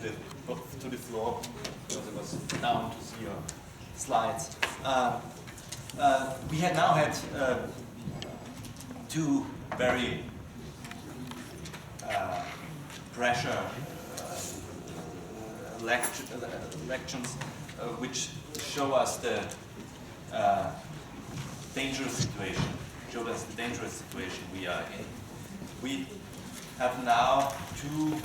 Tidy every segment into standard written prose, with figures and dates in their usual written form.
to the floor because I was down to see your slides. We had now had two very pressure lections which show us the dangerous situation, we are in. We have now two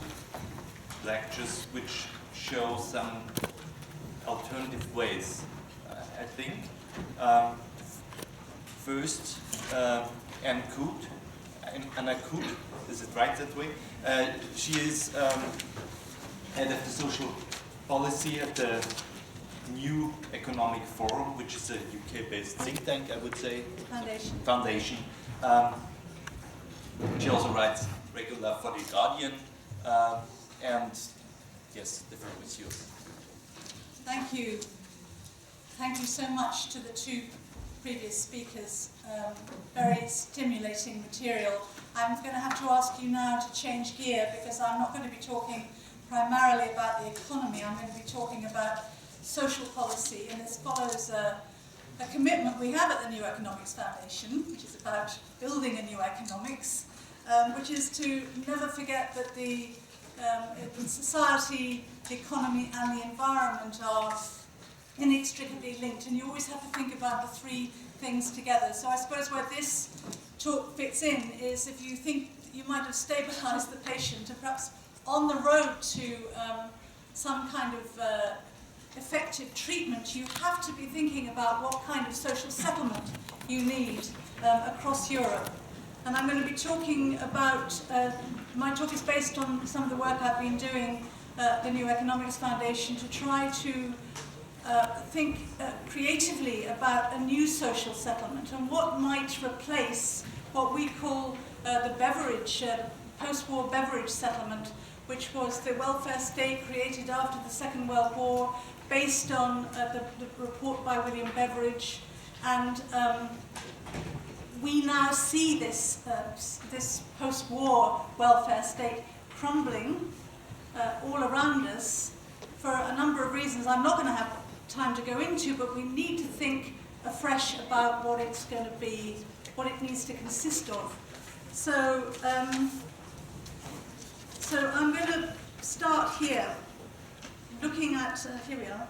lectures which show some alternative ways, I think. First, Anna Coote, is it right that way? She is head of the social policy at the New Economic Forum, which is a UK-based think tank, I would say. Foundation. She also writes regular for The Guardian. And yes, the floor is yours. Thank you. Thank you so much to the two previous speakers. Very stimulating material. I'm going to have to ask you now to change gear because I'm not going to be talking primarily about the economy. I'm going to be talking about social policy, and this follows a commitment we have at the New Economics Foundation, which is about building a new economics, which is to never forget that the society, the economy and the environment are inextricably linked, and you always have to think about the three things together. So I suppose where this talk fits in is if you think you might have stabilized the patient and perhaps on the road to some kind of effective treatment, you have to be thinking about what kind of social settlement you need across Europe. And I'm going to be talking about, my talk is based on some of the work I've been doing at the New Economics Foundation to try to think creatively about a new social settlement and what might replace what we call the Beveridge, post-war Beveridge settlement, which was the welfare state created after the Second World War, based on the report by William Beveridge, and we now see this post-war welfare state crumbling all around us for a number of reasons I'm not going to have time to go into, but we need to think afresh about what it's going to be, what it needs to consist of. So, so I'm going to start here, looking at, here we are.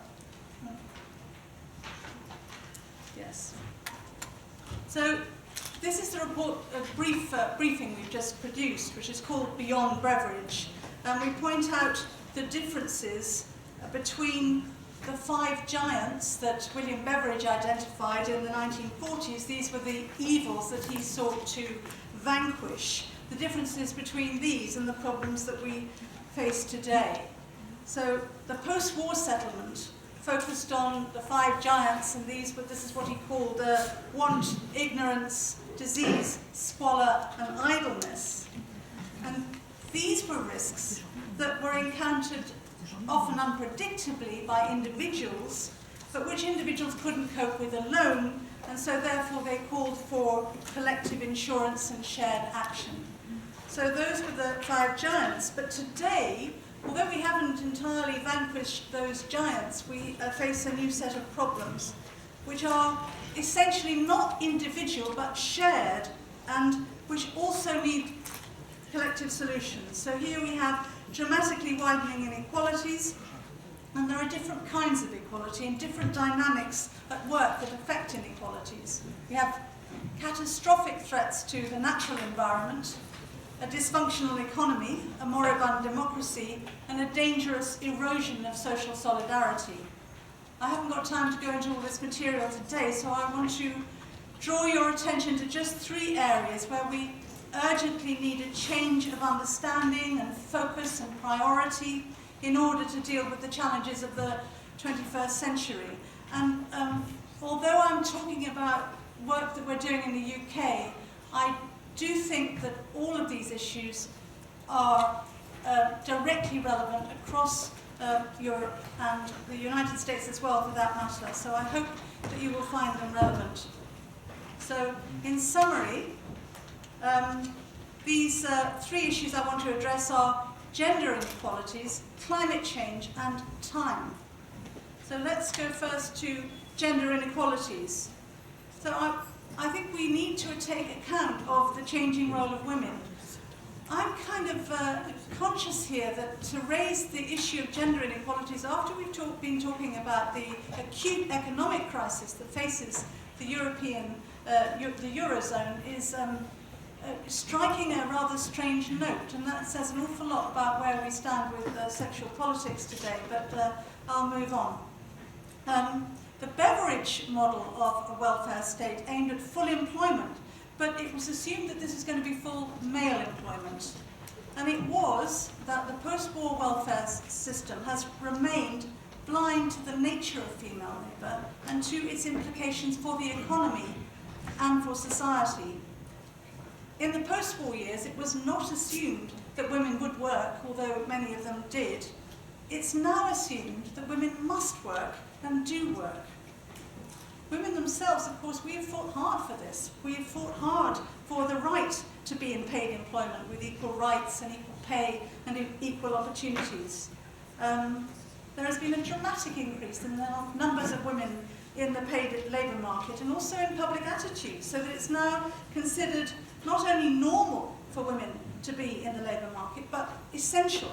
Yes. So this is the report, a briefing we've just produced, which is called Beyond Beveridge. And we point out the differences between the five giants that William Beveridge identified in the 1940s. These were the evils that he sought to vanquish. The differences between these and the problems that we face today. So the post-war settlement focused on the five giants, and this is what he called want, ignorance, disease, squalor, and idleness. And these were risks that were encountered often unpredictably by individuals, but which individuals couldn't cope with alone, and so therefore they called for collective insurance and shared action. So those were the five giants, but today, although we haven't entirely vanquished those giants, we face a new set of problems, which are essentially not individual but shared, and which also need collective solutions. So here we have dramatically widening inequalities, and there are different kinds of equality and different dynamics at work that affect inequalities. We have catastrophic threats to the natural environment, a dysfunctional economy, a moribund democracy, and a dangerous erosion of social solidarity. I haven't got time to go into all this material today, so I want to draw your attention to just three areas where we urgently need a change of understanding and focus and priority in order to deal with the challenges of the 21st century. And although I'm talking about work that we're doing in the UK, I do think that all of these issues are directly relevant across Europe and the United States as well, for that matter. So I hope that you will find them relevant. So, in summary, these three issues I want to address are gender inequalities, climate change, and time. So let's go first to gender inequalities. So I think we need to take account of the changing role of women. I'm kind of conscious here that to raise the issue of gender inequalities after we've been talking about the acute economic crisis that faces the the Eurozone is striking a rather strange note, and that says an awful lot about where we stand with sexual politics today, but I'll move on. The Beveridge model of a welfare state aimed at full employment, but it was assumed that this is going to be full male employment. And it was that the post-war welfare system has remained blind to the nature of female labour and to its implications for the economy and for society. In the post-war years, it was not assumed that women would work, although many of them did. It's now assumed that women must work and do work. Women themselves, of course, we have fought hard for this. We have fought hard for the right to be in paid employment with equal rights and equal pay and equal opportunities. There has been a dramatic increase in the numbers of women in the paid labour market and also in public attitudes, so that it's now considered not only normal for women to be in the labour market, but essential.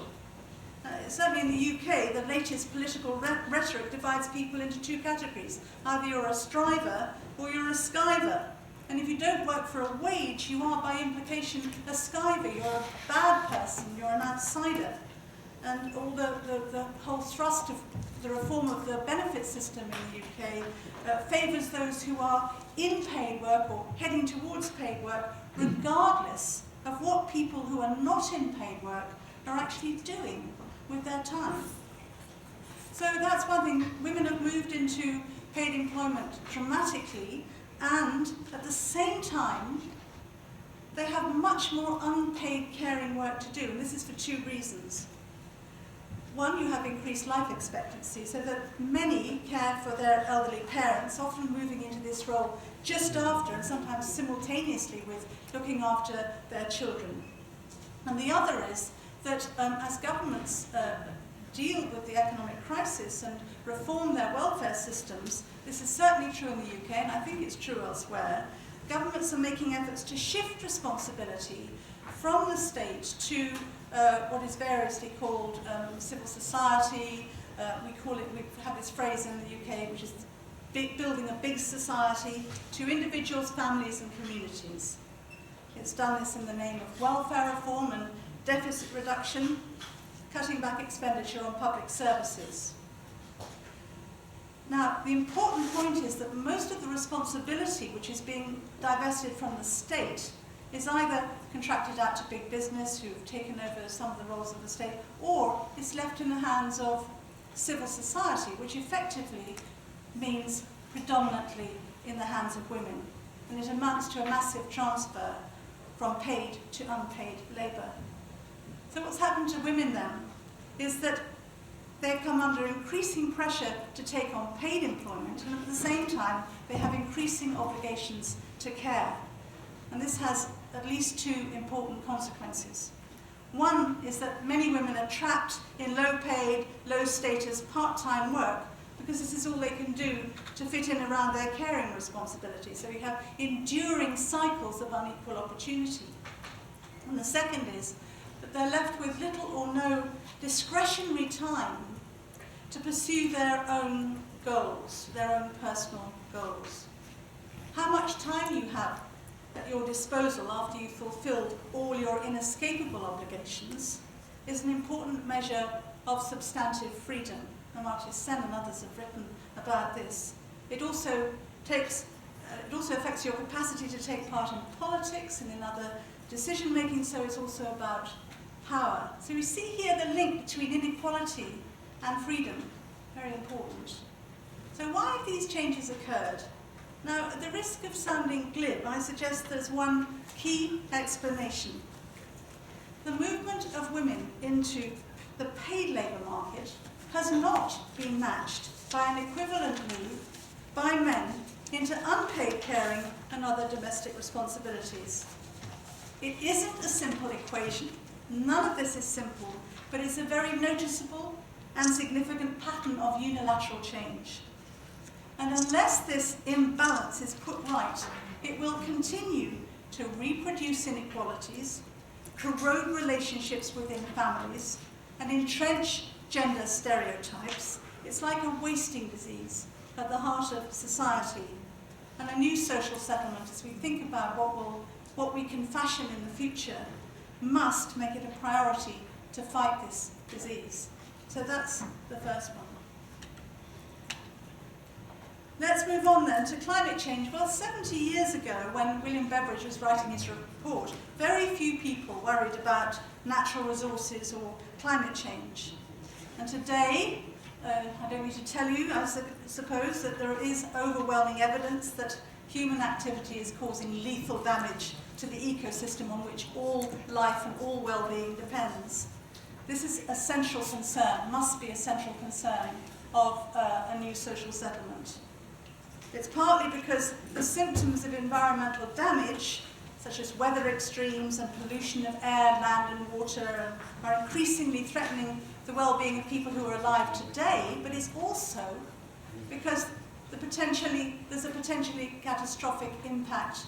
Certainly in the UK, the latest political rhetoric divides people into two categories. Either you're a striver or you're a skiver. And if you don't work for a wage, you are by implication a skiver. You're a bad person, you're an outsider. And all the whole thrust of the reform of the benefit system in the UK favours those who are in paid work or heading towards paid work, regardless of what people who are not in paid work are actually doing with their time. So that's one thing. Women have moved into paid employment dramatically, and at the same time, they have much more unpaid caring work to do, and this is for two reasons. One, you have increased life expectancy, so that many care for their elderly parents, often moving into this role just after and sometimes simultaneously with looking after their children. And the other is that as governments deal with the economic crisis and reform their welfare systems, this is certainly true in the UK, and I think it's true elsewhere, governments are making efforts to shift responsibility from the state to what is variously called civil society. We have this phrase in the UK, which is building a big society, to individuals, families and communities. It's done this in the name of welfare reform and deficit reduction, cutting back expenditure on public services. Now, the important point is that most of the responsibility which is being divested from the state is either contracted out to big business who've taken over some of the roles of the state, or it's left in the hands of civil society, which effectively means predominantly in the hands of women. And it amounts to a massive transfer from paid to unpaid labour. So what's happened to women then is that they've come under increasing pressure to take on paid employment, and at the same time they have increasing obligations to care. And this has at least two important consequences. One is that many women are trapped in low-paid, low-status, part-time work because this is all they can do to fit in around their caring responsibility. So you have enduring cycles of unequal opportunity. And the second is that they're left with little or no discretionary time to pursue their own goals, their own personal goals. How much time you have at your disposal after you've fulfilled all your inescapable obligations is an important measure of substantive freedom. And Martin Sen and others have written about this. It also affects your capacity to take part in politics and in other decision-making, so it's also about power. So we see here the link between inequality and freedom, very important. So why have these changes occurred? Now, at the risk of sounding glib, I suggest there's one key explanation. The movement of women into the paid labour market has not been matched by an equivalent move by men into unpaid caring and other domestic responsibilities. It isn't a simple equation. None of this is simple, but it's a very noticeable and significant pattern of unilateral change. And unless this imbalance is put right, it will continue to reproduce inequalities, corrode relationships within families, and entrench gender stereotypes. It's like a wasting disease at the heart of society. And a new social settlement, as we think about what we can fashion in the future, must make it a priority to fight this disease. So that's the first one. Let's move on then to climate change. Well, 70 years ago, when William Beveridge was writing his report, very few people worried about natural resources or climate change. And today, I don't need to tell you, I suppose, that there is overwhelming evidence that human activity is causing lethal damage to the ecosystem on which all life and all well-being depends. This is a central concern, must be a central concern of a new social settlement. It's partly because the symptoms of environmental damage, such as weather extremes and pollution of air, land and water, are increasingly threatening the well-being of people who are alive today, but it's also because there's a potentially catastrophic impact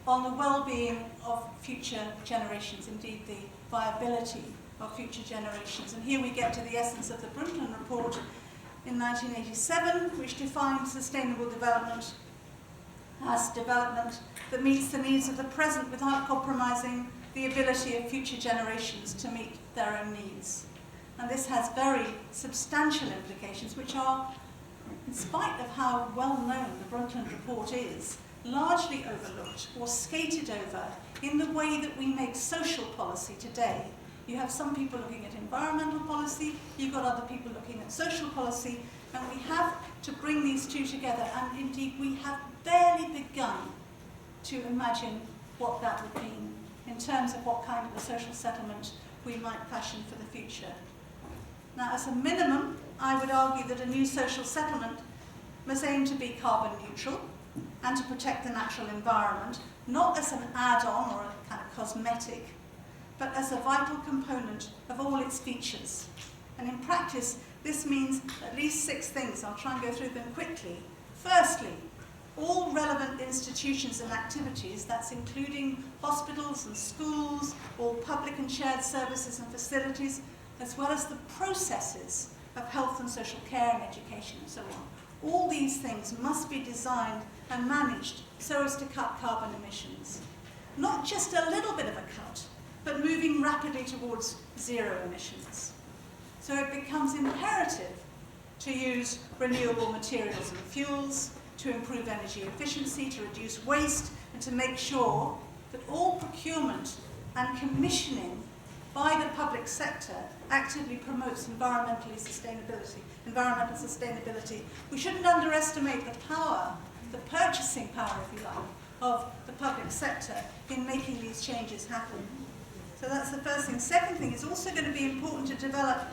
on the well-being of future generations, indeed the viability of future generations. And here we get to the essence of the Brundtland report in 1987, which defined sustainable development as development that meets the needs of the present without compromising the ability of future generations to meet their own needs. And this has very substantial implications, which are, in spite of how well known the Brundtland report is, largely overlooked or skated over in the way that we make social policy today. You have some people looking at environmental policy, you've got other people looking at social policy, and we have to bring these two together, and indeed we have barely begun to imagine what that would mean in terms of what kind of a social settlement we might fashion for the future. Now, as a minimum, I would argue that a new social settlement must aim to be carbon neutral and to protect the natural environment, not as an add-on or a kind of cosmetic, but as a vital component of all its features. And in practice, this means at least 6 things. I'll try and go through them quickly. Firstly, all relevant institutions and activities, that's including hospitals and schools, all public and shared services and facilities, as well as the processes of health and social care and education and so on. All these things must be designed and managed so as to cut carbon emissions. Not just a little bit of a cut, but moving rapidly towards zero emissions. So it becomes imperative to use renewable materials and fuels, to improve energy efficiency, to reduce waste, and to make sure that all procurement and commissioning by the public sector actively promotes environmental sustainability. We shouldn't underestimate the power, the purchasing power, if you like, of the public sector in making these changes happen. So that's the first thing. Second thing, it's also going to be important to develop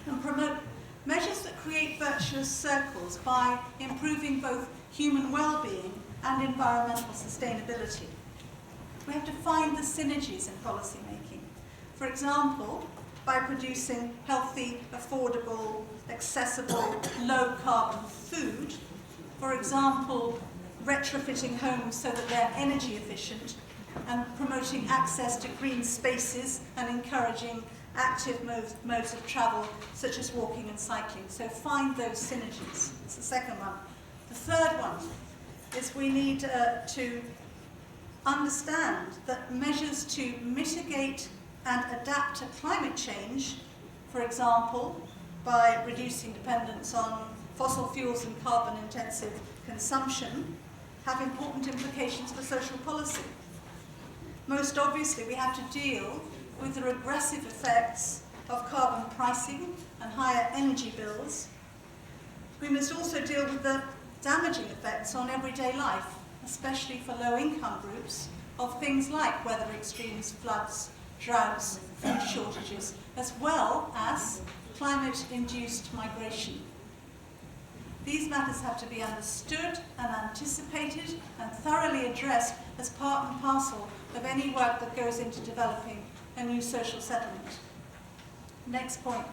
and promote measures that create virtuous circles by improving both human well-being and environmental sustainability. We have to find the synergies in policy making. For example, by producing healthy, affordable, accessible, low-carbon food. For example, retrofitting homes so that they're energy efficient and promoting access to green spaces and encouraging active modes of travel, such as walking and cycling. So find those synergies. That's the second one. The third one is we need to understand that measures to mitigate and adapt to climate change, for example, by reducing dependence on fossil fuels and carbon-intensive consumption, have important implications for social policy. Most obviously, we have to deal with the regressive effects of carbon pricing and higher energy bills. We must also deal with the damaging effects on everyday life, especially for low-income groups, of things like weather extremes, floods, droughts, food shortages, as well as climate-induced migration. These matters have to be understood and anticipated and thoroughly addressed as part and parcel of any work that goes into developing a new social settlement. Next point.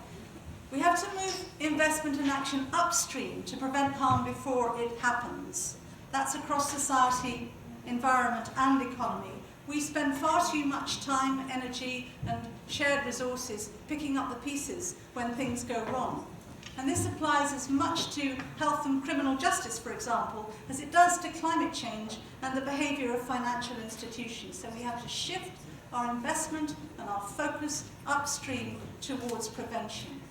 We have to move investment and action upstream to prevent harm before it happens. That's across society, environment and economy. We spend far too much time, energy and shared resources picking up the pieces when things go wrong. And this applies as much to health and criminal justice, for example, as it does to climate change and the behaviour of financial institutions. So we have to shift our investment and our focus upstream towards prevention.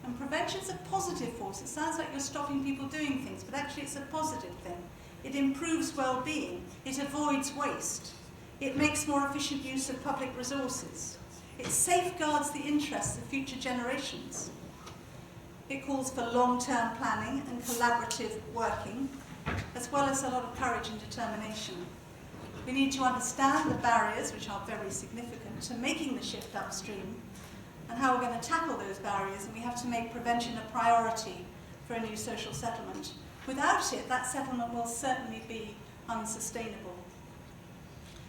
And prevention is a positive force. It sounds like you're stopping people doing things, but actually it's a positive thing. It improves well-being. It avoids waste. It makes more efficient use of public resources. It safeguards the interests of future generations. It calls for long-term planning and collaborative working, as well as a lot of courage and determination. We need to understand the barriers, which are very significant, to making the shift upstream, and how we're going to tackle those barriers, and we have to make prevention a priority for a new social settlement. Without it, that settlement will certainly be unsustainable.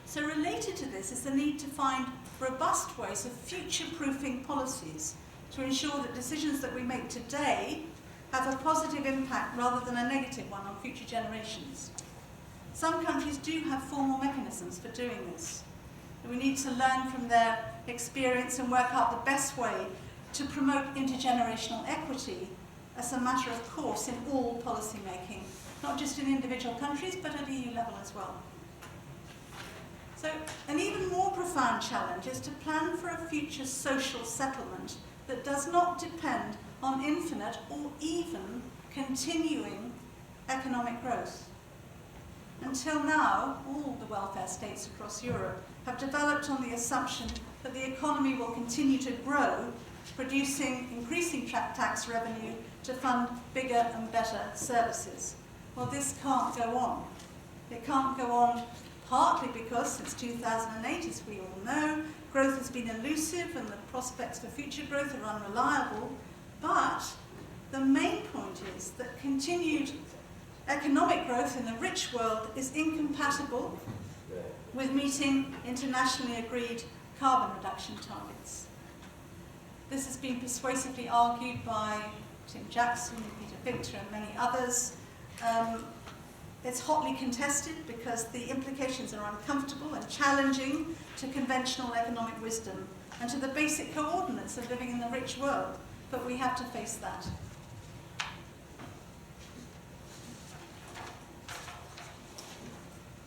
So related to this is the need to find robust ways of future-proofing policies to ensure that decisions that we make today have a positive impact rather than a negative one on future generations. Some countries do have formal mechanisms for doing this. We need to learn from their experience and work out the best way to promote intergenerational equity as a matter of course in all policy making, not just in individual countries, but at EU level as well. So an even more profound challenge is to plan for a future social settlement that does not depend on infinite or even continuing economic growth. Until now, all the welfare states across Europe have developed on the assumption that the economy will continue to grow, producing increasing tax revenue to fund bigger and better services. Well, this can't go on. It can't go on partly because since 2008, as we all know, growth has been elusive and the prospects for future growth are unreliable. But the main point is that continued economic growth in the rich world is incompatible with meeting internationally agreed carbon reduction targets. This has been persuasively argued by Tim Jackson, Peter Victor and many others. It's hotly contested because the implications are uncomfortable and challenging to conventional economic wisdom and to the basic coordinates of living in the rich world, but we have to face that.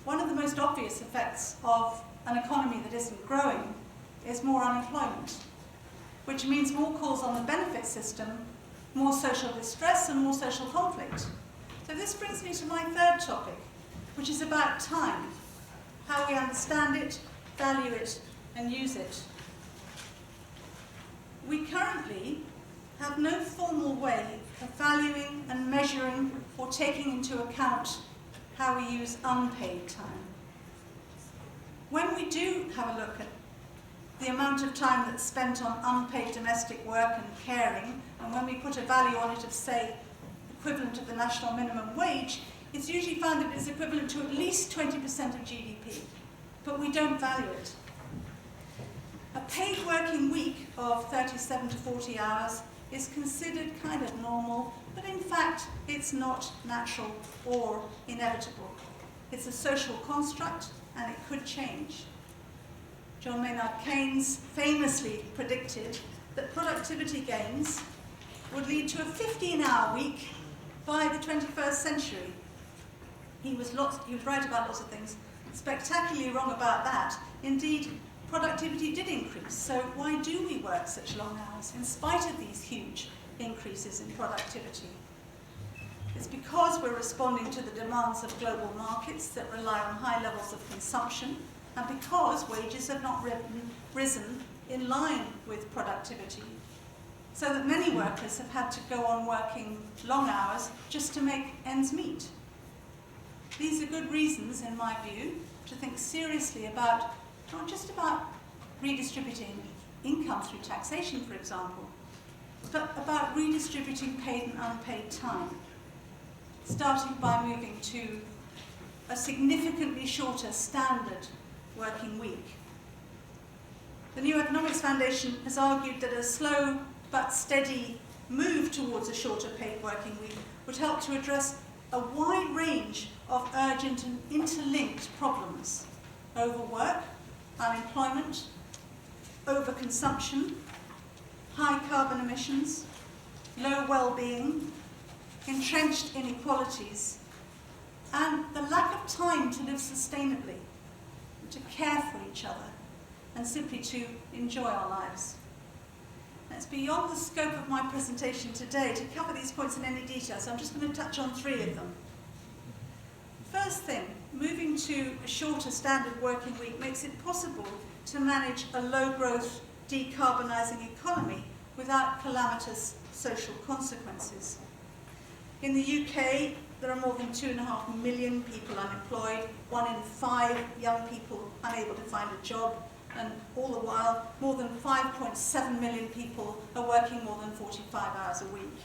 One of the most obvious effects of an economy that isn't growing is more unemployment, which means more calls on the benefit system, more social distress and more social conflict. So this brings me to my third topic, which is about time, how we understand it, value it and use it. We currently have no formal way of valuing and measuring or taking into account how we use unpaid time. When we do have a look at the amount of time that's spent on unpaid domestic work and caring, and when we put a value on it of, say, equivalent of the national minimum wage, it's usually found that it's equivalent to at least 20% of GDP, but we don't value it. A paid working week of 37 to 40 hours is considered kind of normal, but in fact it's not natural or inevitable. It's a social construct and it could change. John Maynard Keynes famously predicted that productivity gains would lead to a 15-hour week by the 21st century. He was right about lots of things, spectacularly wrong about that. Indeed, productivity did increase, so why do we work such long hours in spite of these huge increases in productivity? It's because we're responding to the demands of global markets that rely on high levels of consumption, and because wages have not risen in line with productivity, so that many workers have had to go on working long hours just to make ends meet. These are good reasons, in my view, to think seriously about not just about redistributing income through taxation, for example, but about redistributing paid and unpaid time, starting by moving to a significantly shorter standard working week. The New Economics Foundation has argued that a slow but steady move towards a shorter paid working week would help to address a wide range of urgent and interlinked problems: overwork, unemployment, overconsumption, high carbon emissions, low well-being, entrenched inequalities, and the lack of time to live sustainably, to care for each other, and simply to enjoy our lives. It's beyond the scope of my presentation today to cover these points in any detail, so I'm just going to touch on 3 of them. First thing, moving to a shorter standard working week makes it possible to manage a low-growth, decarbonising economy without calamitous social consequences. In the UK, there are more than 2.5 million people unemployed, 1 in 5 young people unable to find a job, and all the while, more than 5.7 million people are working more than 45 hours a week.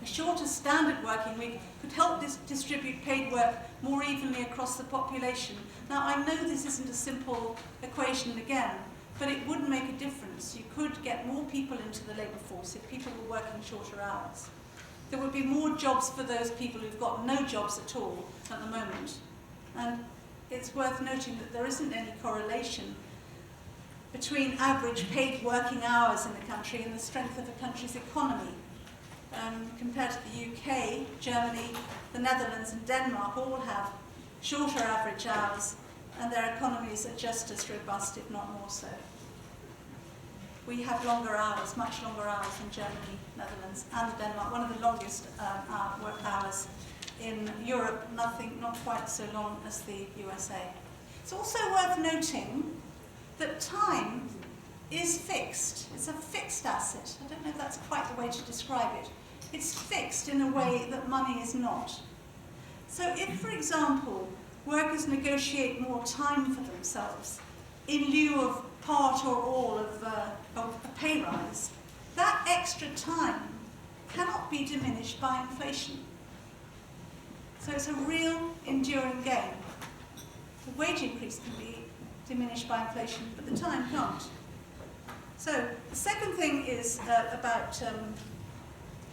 A shorter standard working week could help distribute paid work more evenly across the population. Now, I know this isn't a simple equation again, but it would make a difference. You could get more people into the labour force if people were working shorter hours. There would be more jobs for those people who've got no jobs at all at the moment. And it's worth noting that there isn't any correlation between average paid working hours in the country and the strength of the country's economy. Compared to the UK, Germany, the Netherlands and Denmark all have shorter average hours, and their economies are just as robust, if not more so. We have longer hours, much longer hours in Germany, Netherlands and Denmark, one of the longest work hours in Europe, not quite so long as the USA. It's also worth noting that time is fixed. It's a fixed asset. I don't know if that's quite the way to describe it. It's fixed in a way that money is not. So if, for example, workers negotiate more time for themselves in lieu of part or all of a pay rise, that extra time cannot be diminished by inflation. So it's a real enduring gain. The wage increase can be diminished by inflation, but the time can't. So the second thing is about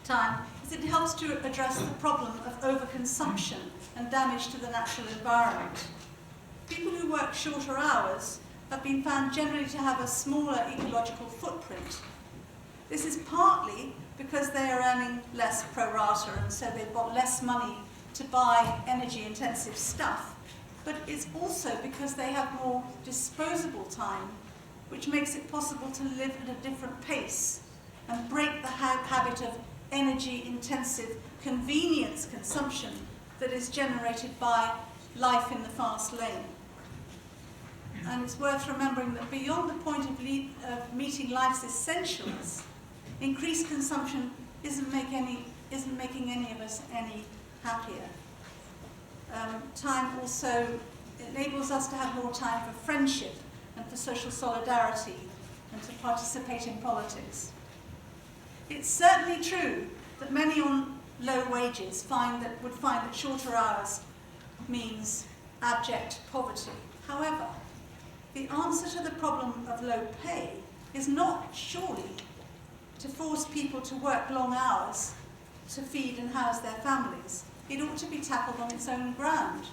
time, is it helps to address the problem of overconsumption and damage to the natural environment. People who work shorter hours have been found generally to have a smaller ecological footprint. This is partly because they are earning less pro rata, and so they've got less money to buy energy-intensive stuff, but it's also because they have more disposable time, which makes it possible to live at a different pace and break the habit of energy-intensive convenience consumption that is generated by life in the fast lane. And it's worth remembering that beyond the point of meeting life's essentials, increased consumption isn't making any of us any happier. Time also enables us to have more time for friendship and for social solidarity and to participate in politics. It's certainly true that many on low wages would find that shorter hours means abject poverty. However, the answer to the problem of low pay is not surely to force people to work long hours to feed and house their families. It ought to be tackled on its own ground.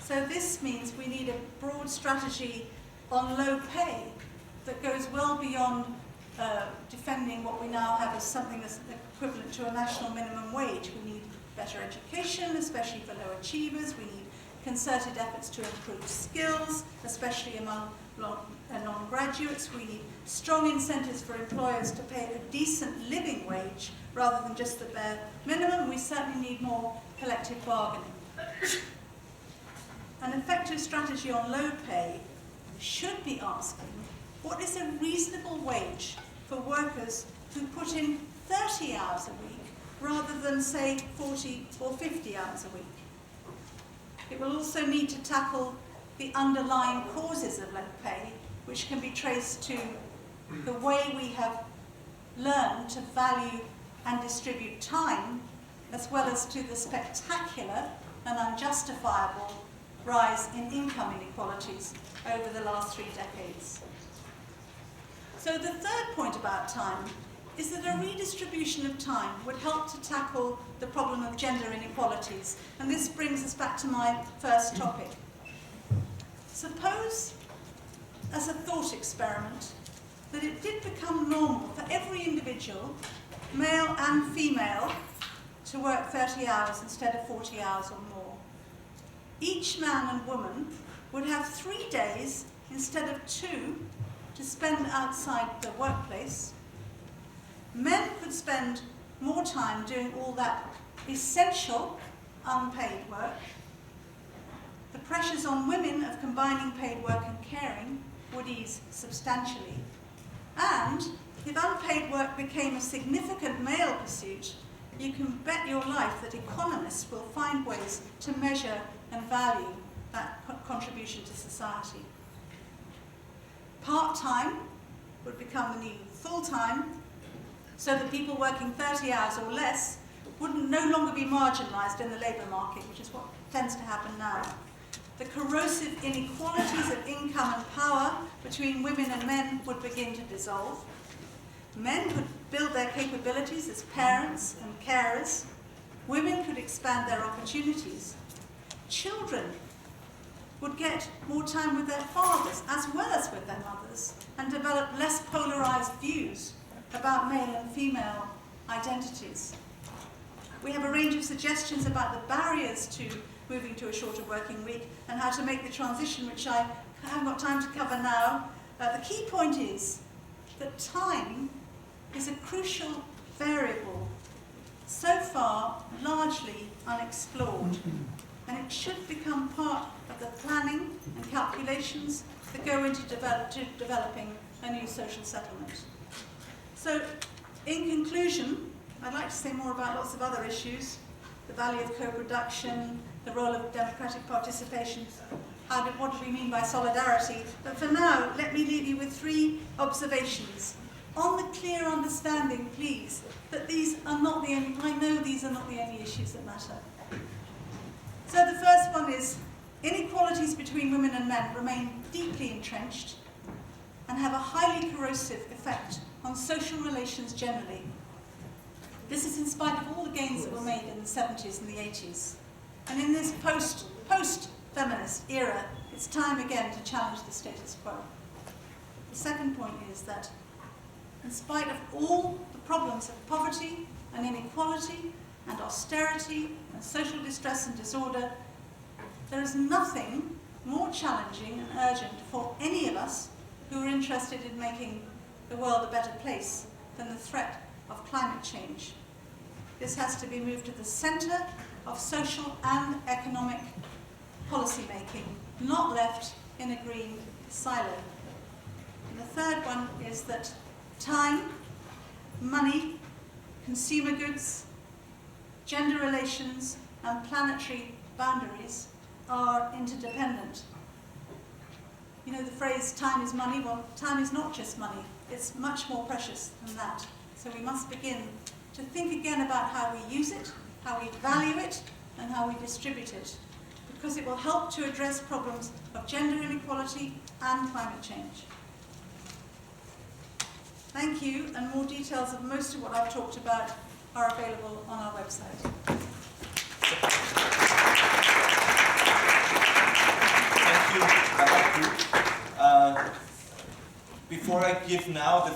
So this means we need a broad strategy on low pay that goes well beyond defending what we now have as something that's equivalent to a national minimum wage. We need better education, especially for low achievers. We need concerted efforts to improve skills, especially among non-graduates. We need strong incentives for employers to pay a decent living wage rather than just the bare minimum. We certainly need more collective bargaining. An effective strategy on low pay should be asking, what is a reasonable wage for workers who put in 30 hours a week rather than, say, 40 or 50 hours a week? It will also need to tackle the underlying causes of low pay, which can be traced to the way we have learned to value and distribute time, as well as to the spectacular and unjustifiable rise in income inequalities over the last 3 decades. So the third point about time is that a redistribution of time would help to tackle the problem of gender inequalities. And this brings us back to my first topic. Suppose, as a thought experiment, that it did become normal for every individual, male and female, to work 30 hours instead of 40 hours or more. Each man and woman would have 3 days instead of 2 to spend outside the workplace. Men could spend more time doing all that essential unpaid work. The pressures on women of combining paid work and caring would ease substantially. And if unpaid work became a significant male pursuit, you can bet your life that economists will find ways to measure and value that contribution to society. Part-time would become the new full-time, so that people working 30 hours or less wouldn't no longer be marginalised in the labour market, which is what tends to happen now. The corrosive inequalities of income and power between women and men would begin to dissolve. Men could build their capabilities as parents and carers. Women could expand their opportunities. Children would get more time with their fathers as well as with their mothers and develop less polarised views about male and female identities. We have a range of suggestions about the barriers to moving to a shorter working week and how to make the transition, which I haven't got time to cover now. The key point is that time is a crucial variable, so far largely unexplored, and it should become part of the planning and calculations that go into developing a new social settlement. So, in conclusion, I'd like to say more about lots of other issues, the value of co-production, the role of democratic participation, what do we mean by solidarity, but for now, let me leave you with 3 observations. On the clear understanding, please, that these are not the only, I know these are not the only issues that matter. So the first one is, inequalities between women and men remain deeply entrenched and have a highly corrosive effect on social relations generally. This is in spite of all the gains that were made in the 70s and the 80s. And in this post-feminist era, it's time again to challenge the status quo. The second point is that in spite of all the problems of poverty and inequality and austerity and social distress and disorder, there is nothing more challenging and urgent for any of us who are interested in making the world a better place than the threat of climate change. This has to be moved to the centre of social and economic policy making, not left in a green silo. And the third one is that time, money, consumer goods, gender relations, and planetary boundaries are interdependent. You know the phrase, time is money? Well, time is not just money. It's much more precious than that. So we must begin to think again about how we use it, how we value it, and how we distribute it, because it will help to address problems of gender inequality and climate change. Thank you, and more details of most of what I've talked about are available on our website. Thank you. Before I give now the